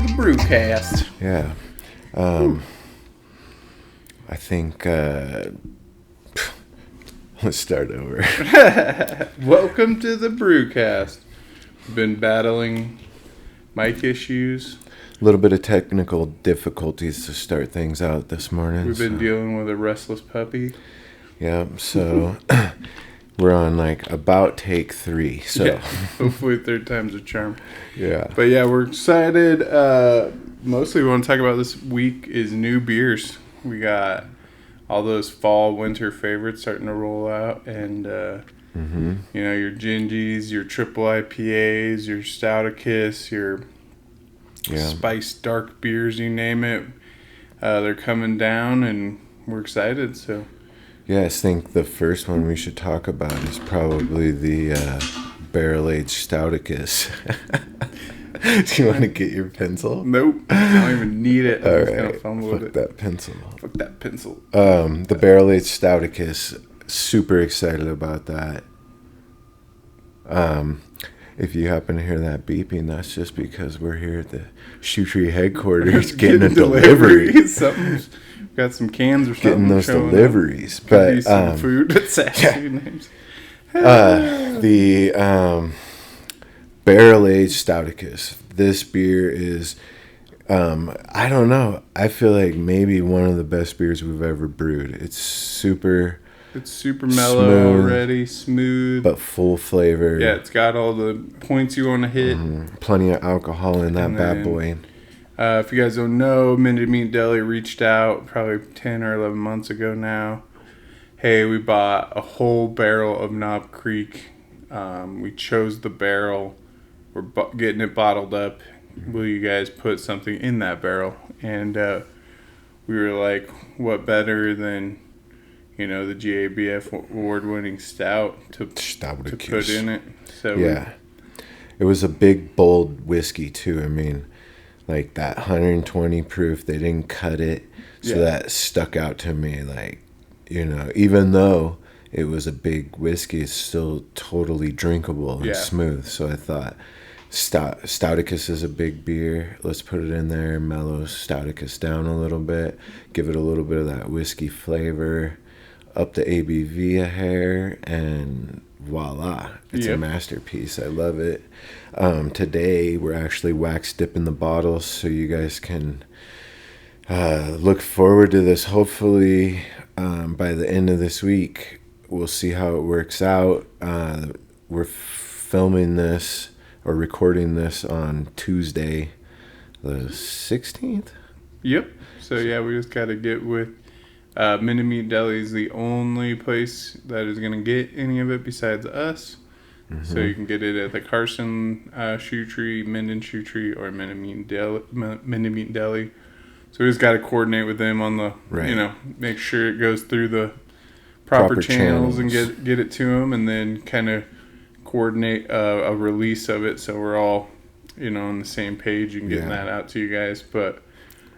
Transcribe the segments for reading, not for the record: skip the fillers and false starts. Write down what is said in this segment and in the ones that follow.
the Brewcast. Yeah. I think, let's start over. Welcome to the Brewcast. We've been battling mic issues. A little bit of technical difficulties to start things out this morning. We've been dealing with a restless puppy. Yeah, so we're on like about take 3. So yeah, hopefully third time's a charm. Yeah. But yeah, we're excited. Mostly we want to talk about this week is new beers. We got all those fall, winter favorites starting to roll out. And, you know, your Gingies, your triple IPAs, your Stouticus, your spiced dark beers, you name it. They're coming down, and we're excited, so... Yeah, I think the first one we should talk about is probably the barrel-aged Stouticus. Do you want to get your pencil? Nope. I don't even need it. I'm just going to fumble with it. Fuck that pencil. Fuck that pencil. The barrel-aged Stouticus, super excited about that. If you happen to hear that beeping, that's just because we're here at the Shoe Tree headquarters getting a delivery. Something's got some cans or something. Getting those deliveries. But some food. That's food names. The barrel-aged Stouticus. This beer is, I don't know. I feel like maybe one of the best beers we've ever brewed. It's super mellow smooth, already, smooth. but full flavor. Yeah, it's got all the points you want to hit. Plenty of alcohol in that bad boy. If you guys don't know, Minted Meat Deli reached out probably 10 or 11 months ago now. Hey, we bought a whole barrel of Knob Creek. We chose the barrel. We're getting it bottled up. Will you guys put something in that barrel? And we were like, what better than, you know, the GABF award-winning Stout to put in it. So yeah. It was a big, bold whiskey, too. I mean, like that 120 proof, they didn't cut it. So that stuck out to me. Like, you know, even though it was a big whiskey, it's still totally drinkable and smooth. So I thought, Stouticus is a big beer. Let's put it in there, mellow Stouticus down a little bit, give it a little bit of that whiskey flavor, up the ABV a hair, and voila, it's a masterpiece. I love it. Today we're actually wax dipping the bottles, so you guys can look forward to this. Hopefully by the end of this week we'll see how it works out. We're filming this or recording this on Tuesday the 16th. Yep. So yeah, we just got to get with Minted Meat Deli is the only place that is going to get any of it besides us. So you can get it at the Carson Shoe Tree, Minden Shoe Tree, or Minted Meat Deli. So we just got to coordinate with them on the, you know, make sure it goes through the proper channels and get it to them, and then kind of coordinate a release of it so we're all, you know, on the same page and getting that out to you guys. But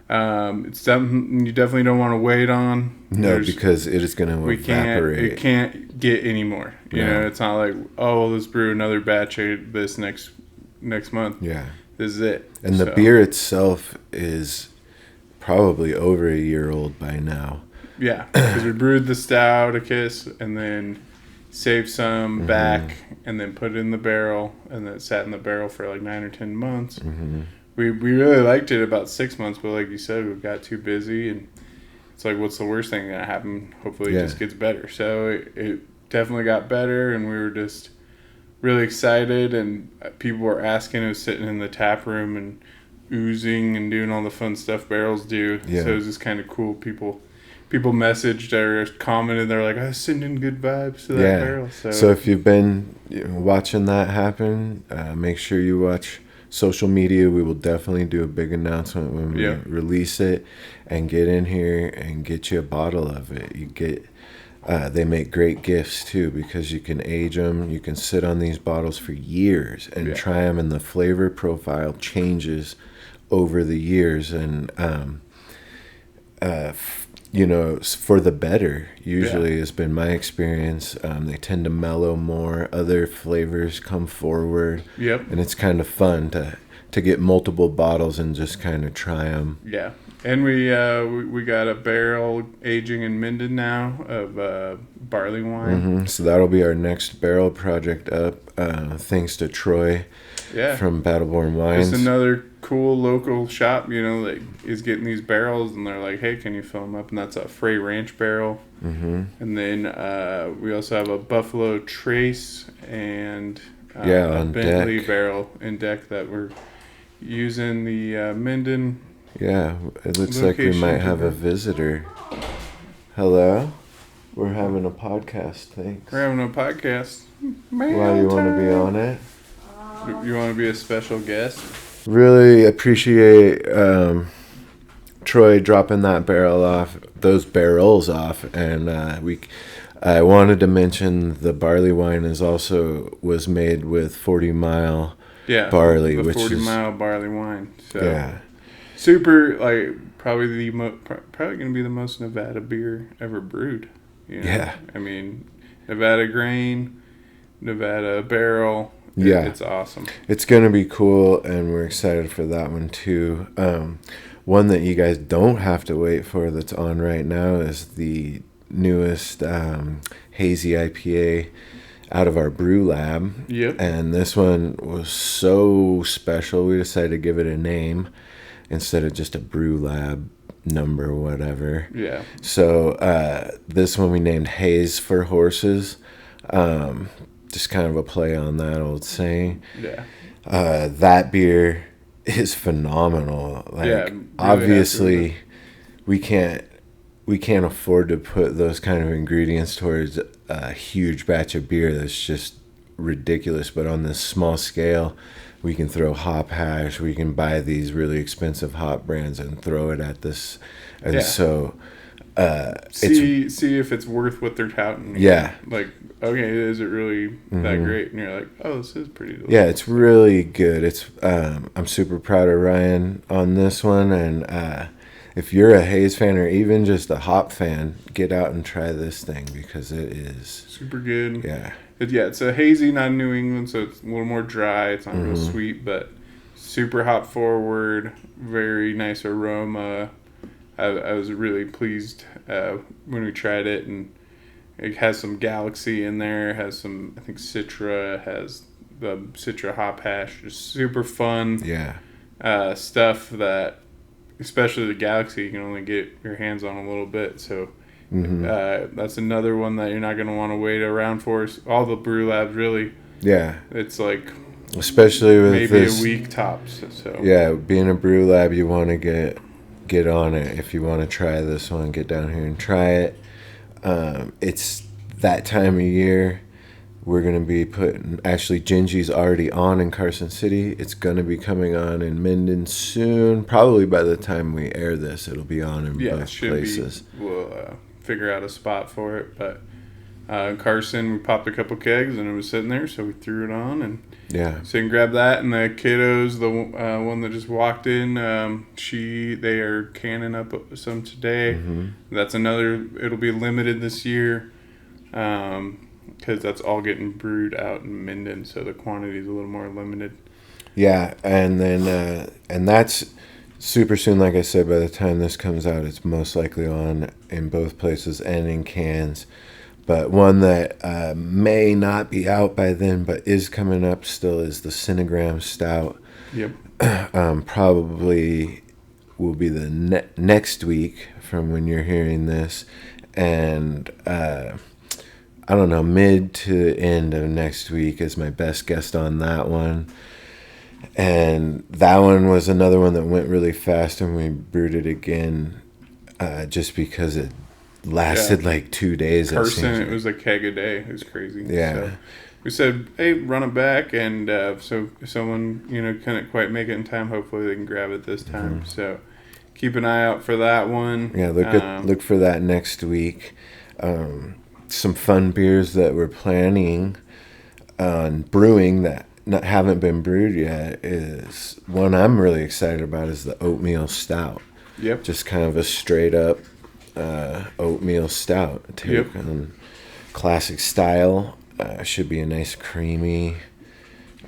it's something you definitely don't want to wait on. No, because it is going to evaporate. It can't get any more. You know, it's not like, oh, let's brew another batch of this next month. Yeah. This is it. And the beer itself is probably over a year old by now. Yeah, because we brewed the Stouticus and then saved some back and then put it in the barrel, and then it sat in the barrel for like 9 or 10 months. We really liked it about 6 months, but like you said, we got too busy, and it's like, what's the worst thing going to happen? Hopefully it just gets better. So it definitely got better, and we were just really excited, and people were asking. It was sitting in the tap room and oozing and doing all the fun stuff barrels do. So it was just kind of cool. People messaged or commented. They're like, I was sending good vibes to that barrel. So if you've been watching that happen, make sure you watch social media. We will definitely do a big announcement when we release it, and get in here and get you a bottle of it. You get they make great gifts too, because you can age them. You can sit on these bottles for years and try them, and the flavor profile changes over the years, and you know, for the better, usually has been my experience. They tend to mellow more. Other flavors come forward. Yep. And it's kind of fun to to get multiple bottles and just kind of try them. Yeah. And we got a barrel aging in Minden now of barley wine. So that'll be our next barrel project up, thanks to Troy from Battleborn Wines. Just another cool local shop, that is getting these barrels, and they're like, hey, can you fill them up? And that's a Frey Ranch barrel. And then we also have a Buffalo Trace and a Bentley barrel in deck that we're using the Minden. Yeah, it looks like we might have a visitor. Hello? We're having a podcast, thanks. We're having a podcast. Why do you want to be on it? You want to be a special guest? Really appreciate Troy dropping those barrels off, and I wanted to mention the barley wine was made with 40 Mile barley, which 40 Mile barley wine. So yeah. Super, probably probably going to be the most Nevada beer ever brewed. Yeah. I mean, Nevada grain, Nevada barrel. It's awesome. It's going to be cool, and we're excited for that one too. One that you guys don't have to wait for that's on right now is the newest hazy IPA out of our brew lab. Yep. And this one was so special, we decided to give it a name instead of just a brew lab number, whatever. Yeah. So this one we named Haze for Horses. Just kind of a play on that old saying. Yeah. That beer is phenomenal. Really obviously we can't afford to put those kind of ingredients towards a huge batch of beer that's just ridiculous, but on this small scale we can throw hop hash, we can buy these really expensive hop brands and throw it at this, and so see if it's worth what they're touting. Yeah. Okay, is it really that great? And you're like, oh, this is pretty delicious. Yeah, it's really good. It's I'm super proud of Ryan on this one, and if you're a Haze fan or even just a hop fan, get out and try this thing because it is super good. Yeah. It's a hazy, not New England, so it's a little more dry. It's not real sweet, but super hop forward, very nice aroma. I was really pleased when we tried it, and it has some Galaxy in there. It has some, I think, Citra. It has the Citra hop hash. Just super fun stuff that, especially the Galaxy, you can only get your hands on a little bit. So that's another one that you're not going to want to wait around for. All the brew labs, really. Yeah. It's like... especially with maybe this, a week tops. So yeah, being a brew lab, you want to get on it. If you want to try this one, get down here and try it. It's that time of year. We're going to be putting, actually Gingy's already on in Carson City. It's going to be coming on in Minden soon. Probably by the time we air this, it'll be on in both places. We'll figure out a spot for it. But in Carson, we popped a couple kegs and it was sitting there, so we threw it on. And so you can grab that. And the kiddos, the one that just walked in, they are canning up some today. That's another, it'll be limited this year. Because that's all getting brewed out in Minden, so the quantity is a little more limited. Yeah, and then and that's super soon. Like I said, by the time this comes out, it's most likely on in both places and in cans. But one that may not be out by then, but is coming up still, is the Centigram Stout. Yep. Probably will be the next week from when you're hearing this, and I don't know, mid to end of next week is my best guess on that one. And that one was another one that went really fast, and we brewed it again just because it lasted like 2 days. Carson, it was a keg a day. It was crazy. Yeah. So we said, hey, run it back, and so if someone couldn't quite make it in time, hopefully they can grab it this time. So keep an eye out for that one. Yeah, look for that next week. Some fun beers that we're planning on brewing that haven't been brewed yet is one I'm really excited about is the oatmeal stout. Yep. Just kind of a straight up oatmeal stout take on classic style. Should be a nice creamy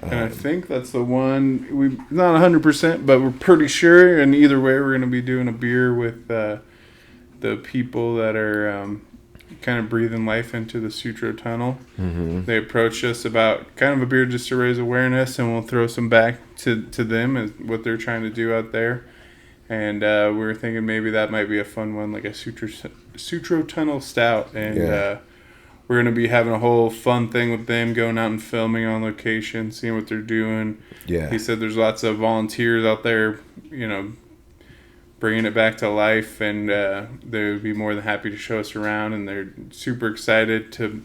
And I think that's the one, we're not 100%, but we're pretty sure. And either way, we're going to be doing a beer with the people that are kind of breathing life into the Sutro tunnel. Mm-hmm. They approached us about kind of a beer just to raise awareness, and we'll throw some back to them as what they're trying to do out there. And we were thinking maybe that might be a fun one, like a Sutro tunnel stout. And we're going to be having a whole fun thing with them, going out and filming on location, seeing what they're doing. Yeah. He said there's lots of volunteers out there, bringing it back to life, and they would be more than happy to show us around, and they're super excited to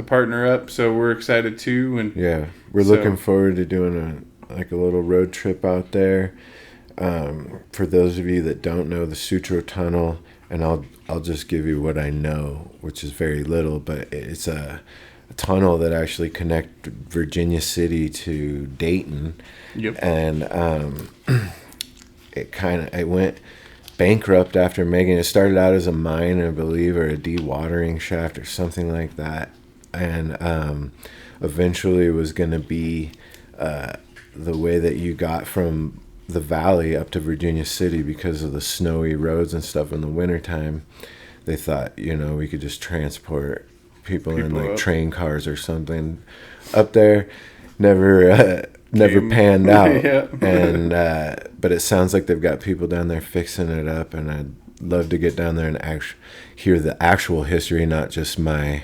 partner up. So we're excited too. And yeah, we're looking forward to doing a little road trip out there. For those of you that don't know the Sutro tunnel, and I'll just give you what I know, which is very little, but it's a tunnel that actually connects Virginia City to Dayton. Yep. And it went bankrupt after making it. Started out as a mine, I believe, or a dewatering shaft or something like that, and eventually it was going to be the way that you got from the valley up to Virginia City because of the snowy roads and stuff in the wintertime. They thought, we could just transport people in like train cars or something up there. Never panned out. Yeah. And but it sounds like they've got people down there fixing it up, and I'd love to get down there and hear the actual history, not just my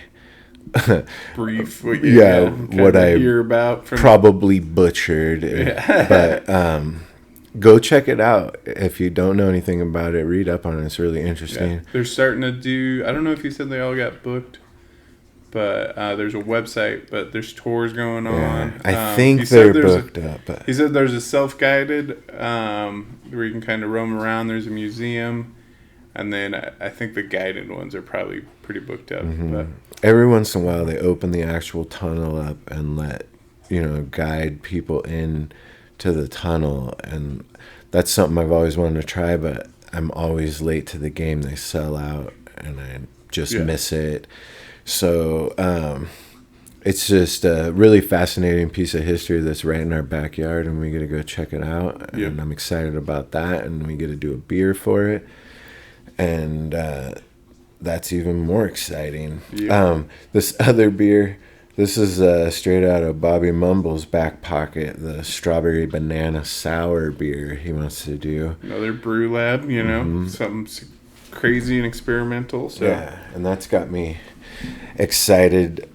brief what I hear about probably butchered. But go check it out. If you don't know anything about it, read up on it. It's really interesting. Yeah. They're starting to do, I don't know if you said they all got booked, but there's a website, but there's tours going on. I think they're booked up. But he said there's a self-guided where you can kind of roam around. There's a museum. And then I think the guided ones are probably pretty booked up. Mm-hmm. But every once in a while, they open the actual tunnel up and let, guide people in to the tunnel. And that's something I've always wanted to try, but I'm always late to the game. They sell out, and I just miss it. So it's just a really fascinating piece of history that's right in our backyard, and we get to go check it out. Yep. And I'm excited about that, and we get to do a beer for it. And that's even more exciting. Yeah. This other beer, this is straight out of Bobby Mumble's back pocket, the strawberry banana sour beer he wants to do. Another brew lab, something crazy and experimental. So. Yeah, and that's got me excited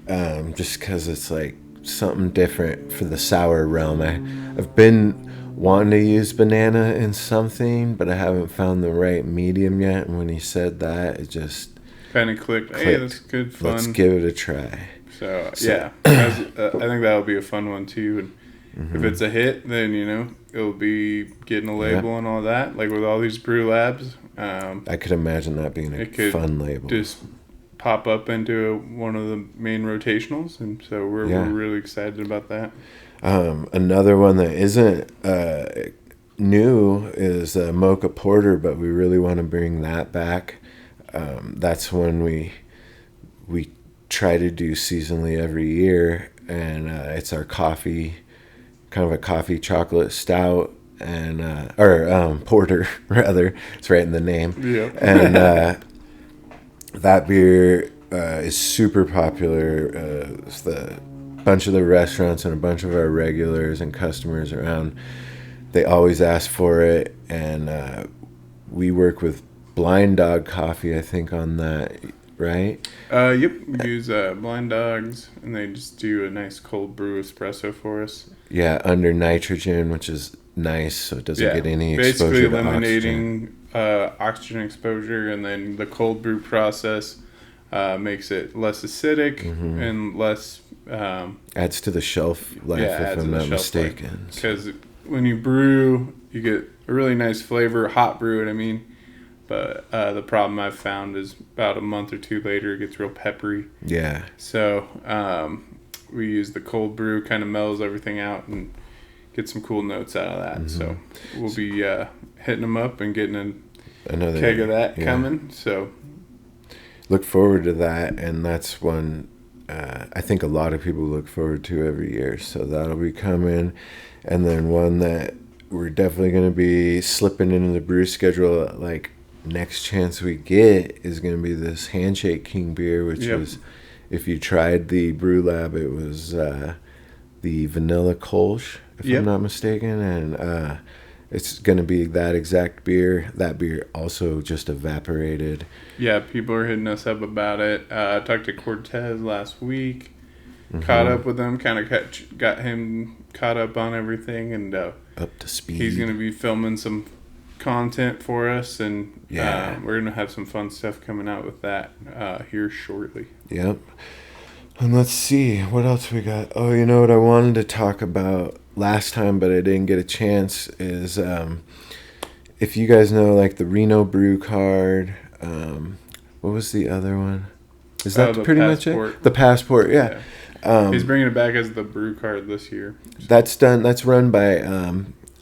just because it's like something different for the sour realm. I've been wanting to use banana in something, but I haven't found the right medium yet. And when he said that, it just kind of clicked. Hey, that's good fun. Let's give it a try. So yeah, I think that'll be a fun one too. And if it's a hit, then it'll be getting a label and all that. Like with all these brew labs, I could imagine that being a fun label. Just pop up into one of the main rotationals, and so we're really excited about that. Another one that isn't new is Mocha Porter, but we really want to bring that back. That's one we try to do seasonally every year, and it's our coffee, kind of a coffee chocolate stout, and or porter rather. It's right in the name. Yeah. And that beer is super popular. It's the bunch of the restaurants and a bunch of our regulars and customers around, they always ask for it, and we work with Blind Dog Coffee, I think, on that, right? Yep, we use Blind Dogs, and they just do a nice cold brew espresso for us. Yeah, under nitrogen, which is nice, so it doesn't get any exposure basically to eliminating oxygen exposure, and then the cold brew process makes it less acidic and less adds to the shelf life, if I'm not mistaken. Because when you brew, you get a really nice flavor, hot brew it, I mean. But the problem I've found is about a month or two later, it gets real peppery. Yeah. So we use the cold brew, kind of mellows everything out and get some cool notes out of that. So we'll be hitting them up and getting another keg of that coming. So look forward to that, and that's one I think a lot of people look forward to every year. So that'll be coming. And then one that we're definitely going to be slipping into the brew schedule, like next chance we get, is going to be this Handshake King beer, which was, if you tried the Brew Lab, it was the Vanilla Kolsch, if I'm not mistaken. And it's going to be that exact beer. That beer also just evaporated. Yeah, people are hitting us up about it. I talked to Cortez last week, caught up with him, kind of got him caught up on everything, and up to speed. He's going to be filming some content for us, and we're going to have some fun stuff coming out with that here shortly. Yep. And let's see, what else we got? Oh, you know what I wanted to talk about last time, but I didn't get a chance, is if you guys know, like, the Reno Brew card, what was the other one? Is that pretty Passport. much it? The Passport, yeah. He's bringing it back as the Brew card this year. That's run by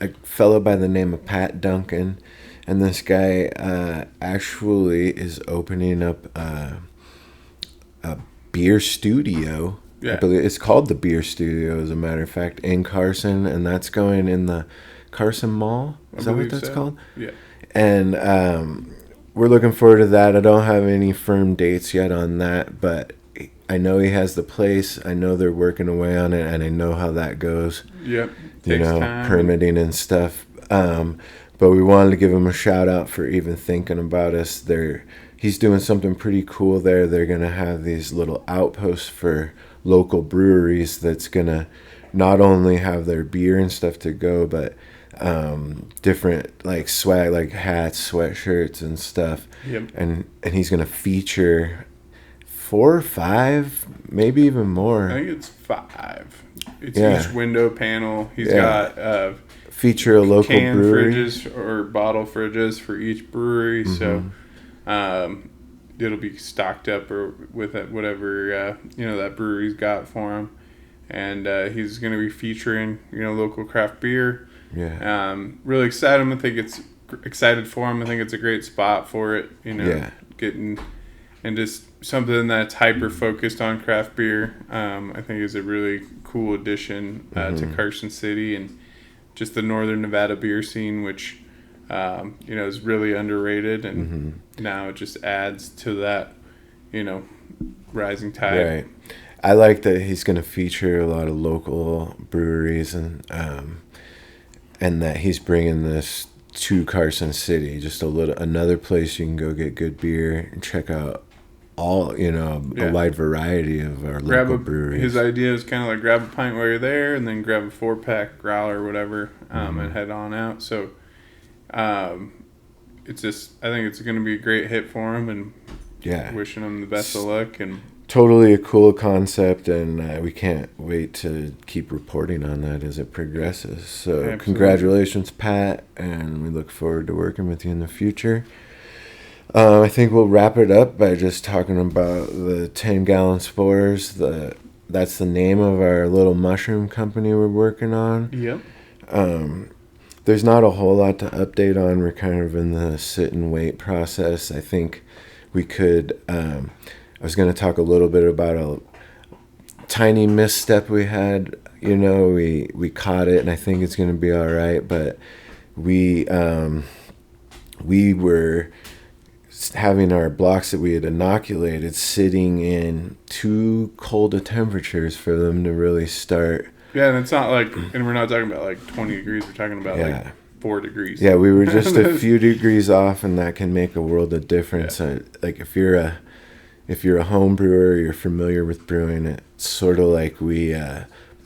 a fellow by the name of Pat Duncan, and this guy actually is opening up a beer studio. I believe it's called the Beer Studio, as a matter of fact, in Carson, and that's going in the Carson Mall. Is that what that's called? Yeah. And we're looking forward to that. I don't have any firm dates yet on that, but I know he has the place. I know they're working away on it, and I know how that goes. Yep. Takes time. Permitting and stuff. But we wanted to give him a shout out for even thinking about us. He's doing something pretty cool there. They're going to have these little outposts for local breweries that's going to not only have their beer and stuff to go, but different like swag, like hats, sweatshirts and stuff. Yep. And he's going to feature 4 or 5, maybe even more. I think it's 5. It's each window panel. He's got feature a local can brewery. Fridges or bottle fridges for each brewery. So it'll be stocked up or with whatever that brewery's got for him. And he's going to be featuring local craft beer. Yeah. Really excited for him. I think it's a great spot for it. Getting and just something that's hyper focused on craft beer. I think is a really cool addition to Carson City and just the Northern Nevada beer scene, which is really underrated, and now it just adds to that rising tide. Right. I like that he's going to feature a lot of local breweries, and that he's bringing this to Carson City, just another place you can go get good beer and check out all a wide variety of our local breweries. His idea is kind of like grab a pint while you're there, and then grab a 4-pack growler or whatever, and head on out. So it's just, I think it's going to be a great hit for him, and wishing him the best of luck. And totally a cool concept, and we can't wait to keep reporting on that as it progresses. So absolutely. Congratulations, Pat, and we look forward to working with you in the future. I think we'll wrap it up by just talking about the 10-gallon spores. That's the name of our little mushroom company we're working on. Yep. There's not a whole lot to update on. We're kind of in the sit and wait process. I think we could... I was going to talk a little bit about a tiny misstep we had. We caught it, and I think it's going to be all right. But we were having our blocks that we had inoculated sitting in too cold of temperatures for them to really start. Yeah, and it's not like, and we're not talking about like 20 degrees. We're talking about like 4 degrees. Yeah, we were just a few degrees off, and that can make a world of difference. Yeah. Like if you're a home brewer, you're familiar with brewing, it's sort of like we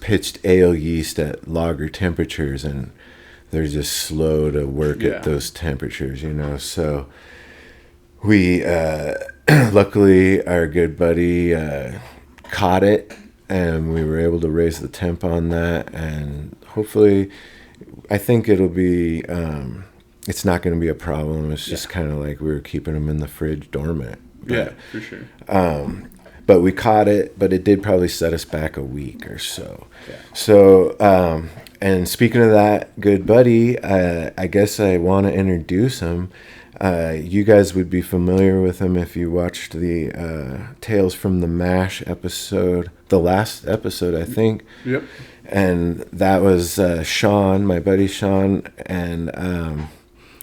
pitched ale yeast at lager temperatures, and they're just slow to work at those temperatures, So we, luckily, our good buddy caught it, and we were able to raise the temp on that, and hopefully, I think it'll be, it's not going to be a problem. It's just kind of like we were keeping them in the fridge dormant. But, for sure. but we caught it. But it did probably set us back a week or so. Yeah. So, and speaking of that, good buddy, I guess I want to introduce him. You guys would be familiar with him if you watched the Tales from the Mash episode, the last episode, I think. Yep. And that was Sean, my buddy Sean, and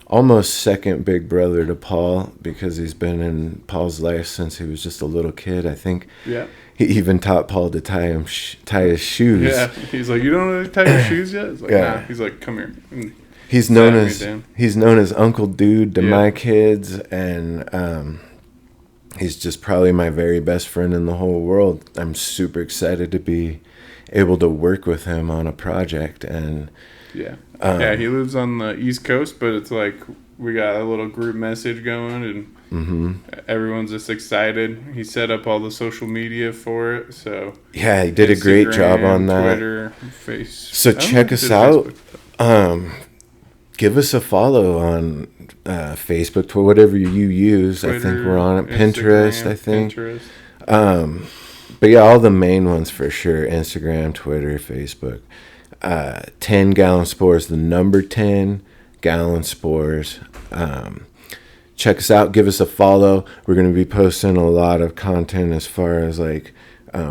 almost second big brother to Paul, because he's been in Paul's life since he was just a little kid, I think. Yeah. He even taught Paul to tie his shoes. Yeah. He's like, you don't know how to tie your shoes yet? It's like, yeah. Nah. He's like, come here. And he's known as Uncle Dude to my kids, and he's just probably my very best friend in the whole world. I'm super excited to be able to work with him on a project. And yeah, he lives on the East Coast, but it's like we got a little group message going, and everyone's just excited. He set up all the social media for it, so yeah, he did a great job on that. Twitter, Facebook. So check us out. Give us a follow on Facebook, whatever you use. Twitter, I think we're on it. Pinterest, Instagram, I think. Pinterest. But yeah, all the main ones for sure. Instagram, Twitter, Facebook. 10 Gallon Spores, the number 10 Gallon Spores. Check us out. Give us a follow. We're going to be posting a lot of content as far as like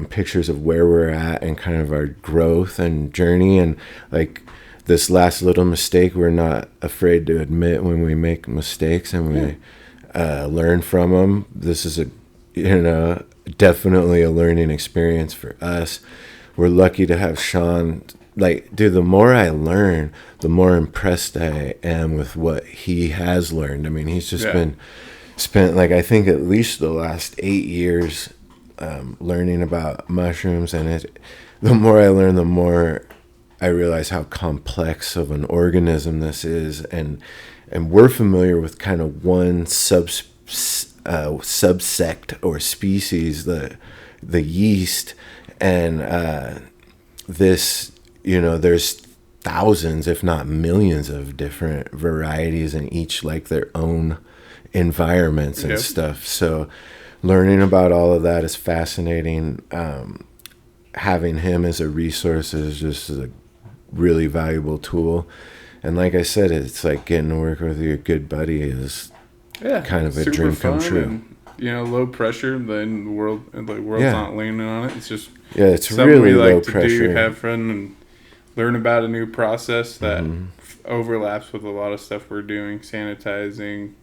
pictures of where we're at and kind of our growth and journey. And like this last little mistake, we're not afraid to admit when we make mistakes, and we learn from them. This is definitely a learning experience for us. We're lucky to have Sean. Like, dude, the more I learn, the more impressed I am with what he has learned. I mean, he's just been spent, like, I think at least the last 8 years learning about mushrooms. And the more I learn, the more I realize how complex of an organism this is. And we're familiar with kind of one subsect or species, the yeast, and this, there's thousands, if not millions, of different varieties, and each like their own environments and stuff. So learning about all of that is fascinating. Having him as a resource is just a really valuable tool. And like I said, it's like getting to work with your good buddy is kind of a dream come true. And, low pressure. Then the world's not leaning on it. It's just it's something really we like low to pressure. do, have fun, and learn about a new process that overlaps with a lot of stuff we're doing: sanitizing,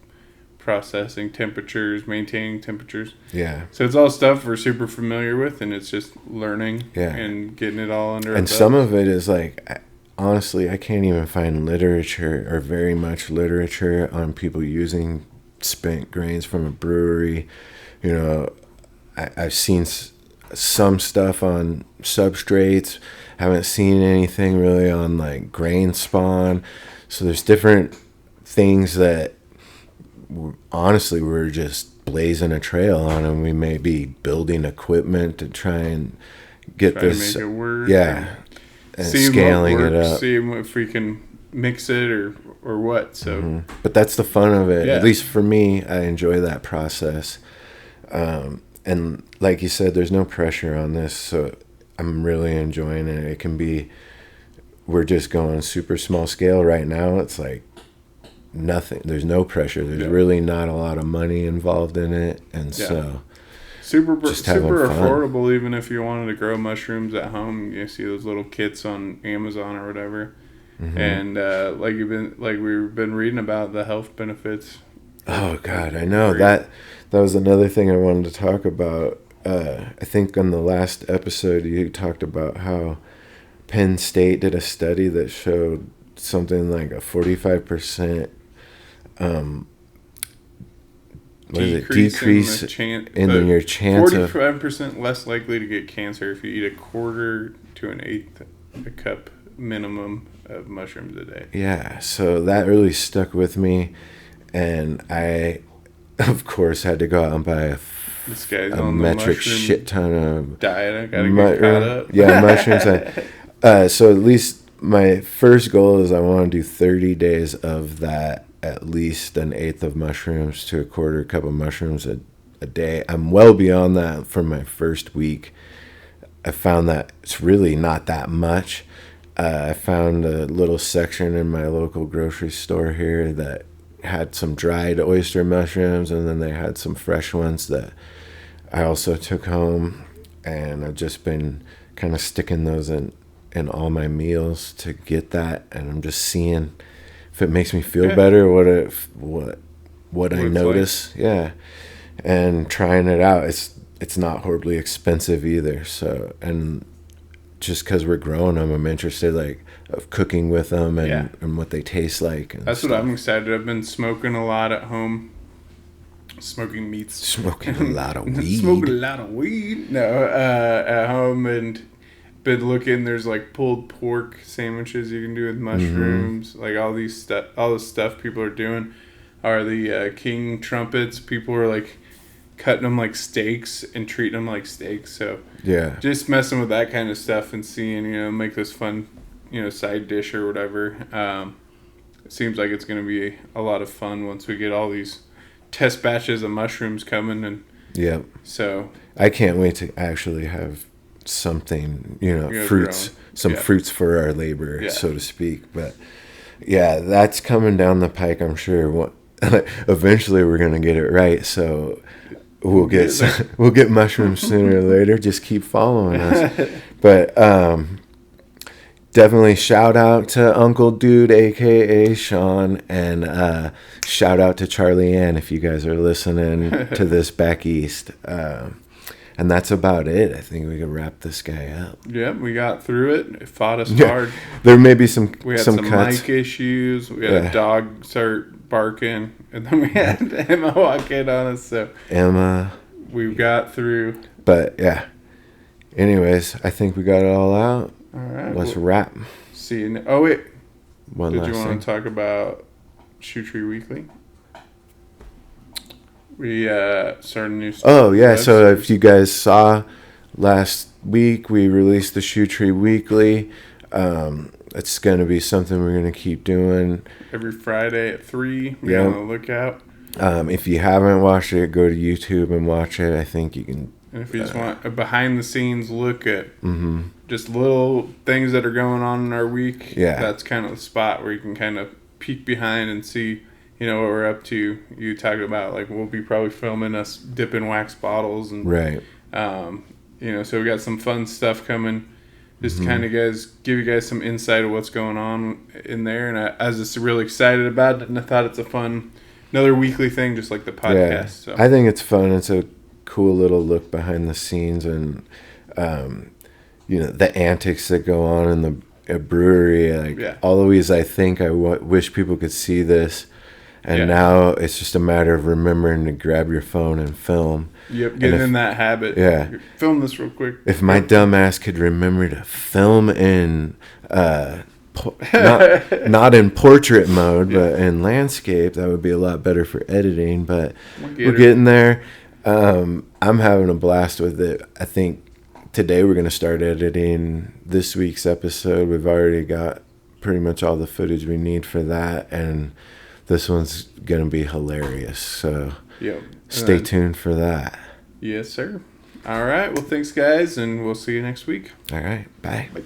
processing, temperatures, maintaining temperatures. Yeah. So it's all stuff we're super familiar with, and it's just learning and getting it all under. And some of it is like, honestly, I can't even find literature or very much literature on people using spent grains from a brewery. I've seen some stuff on substrates, haven't seen anything really on like grain spawn. So there's different things that honestly we're just blazing a trail on, and we may be building equipment to try and get to this make it work, and scaling it up, see if we can mix it or what. So but that's the fun of it. At least for me, I enjoy that process. And like you said, there's no pressure on this, so I'm really enjoying it. It can be, we're just going super small scale right now. It's like nothing. There's no pressure. There's really not a lot of money involved in it, and so super affordable. Even if you wanted to grow mushrooms at home, you see those little kits on Amazon or whatever. And we've been reading about the health benefits. Oh God, I know that was another thing I wanted to talk about. I think on the last episode you talked about how Penn State did a study that showed something like a 45% decrease in your chance 45% less likely to get cancer if you eat a quarter to an eighth a cup minimum of mushrooms a day. Yeah, so that really stuck with me, and I of course had to go out and buy a metric shit ton of diet. I gotta get caught up. Yeah, mushrooms. So at least my first goal is I want to do 30 days of that, at least an eighth of mushrooms to a quarter cup of mushrooms a day. I'm well beyond that for my first week. I found that it's really not that much. I found a little section in my local grocery store here that had some dried oyster mushrooms, and then they had some fresh ones that I also took home, and I've just been kind of sticking those in all my meals to get that, and I'm just seeing if it makes me feel better, what I notice, and trying it out. It's not horribly expensive either, so, and just because we're growing them, I'm interested of cooking with them and what they taste like. And that's stuff. What I'm excited. I've been smoking a lot at home. Smoking meats. Smoking a lot of weed. Smoking a lot of weed. No, at home, and been looking. There's pulled pork sandwiches you can do with mushrooms. All the stuff people are doing are the king trumpets. People are cutting them like steaks and treating them like steaks. So just messing with that kind of stuff and seeing make this fun side dish or whatever. It seems like it's going to be a lot of fun once we get all these test batches of mushrooms coming. And so I can't wait to actually have something, fruits, fruits for our labor, so to speak. But that's coming down the pike, I'm sure. Eventually we're going to get it right. So we'll get mushrooms sooner or later. Just keep following us. But definitely shout out to Uncle Dude, aka Sean, and shout out to Charlie Ann if you guys are listening to this back east. And that's about it. I think we can wrap this guy up. Yeah, we got through it. It fought us hard. There may be some We had some mic issues. We had a dog start barking, and then we had Emma walk in on us. So we got through. But anyways, I think we got it all out. All right, let's wrap. See you. Oh wait, Did you want to talk about Shoe Tree Weekly? We started a new. Oh yeah, so if you guys saw last week, we released the Shoe Tree Weekly. It's going to be something we're going to keep doing every Friday at 3. Be on the lookout. If you haven't watched it, go to YouTube and watch it. I think you can. And if you just want a behind-the-scenes look at just little things that are going on in our week, that's kind of the spot where you can kind of peek behind and see, what we're up to. You talk about, we'll be probably filming us dipping wax bottles. And, right. So we got some fun stuff coming. Just kind of give you guys some insight of what's going on in there. And I was just really excited about it, and I thought it's another weekly thing, just like the podcast. Yeah. So I think it's fun. It's a cool little look behind the scenes, and the antics that go on in the brewery. Always, I think I wish people could see this, and now it's just a matter of remembering to grab your phone and film. Yep, getting in that habit. Yeah, film this real quick. If my dumb ass could remember to film in not in portrait mode, but in landscape, that would be a lot better for editing. But we're getting there. I'm having a blast with it. I think today we're going to start editing this week's episode. We've already got pretty much all the footage we need for that, and this one's going to be hilarious. So stay tuned for that. Yes, sir. All right. Well, thanks, guys, and we'll see you next week. All right. Bye. Bye.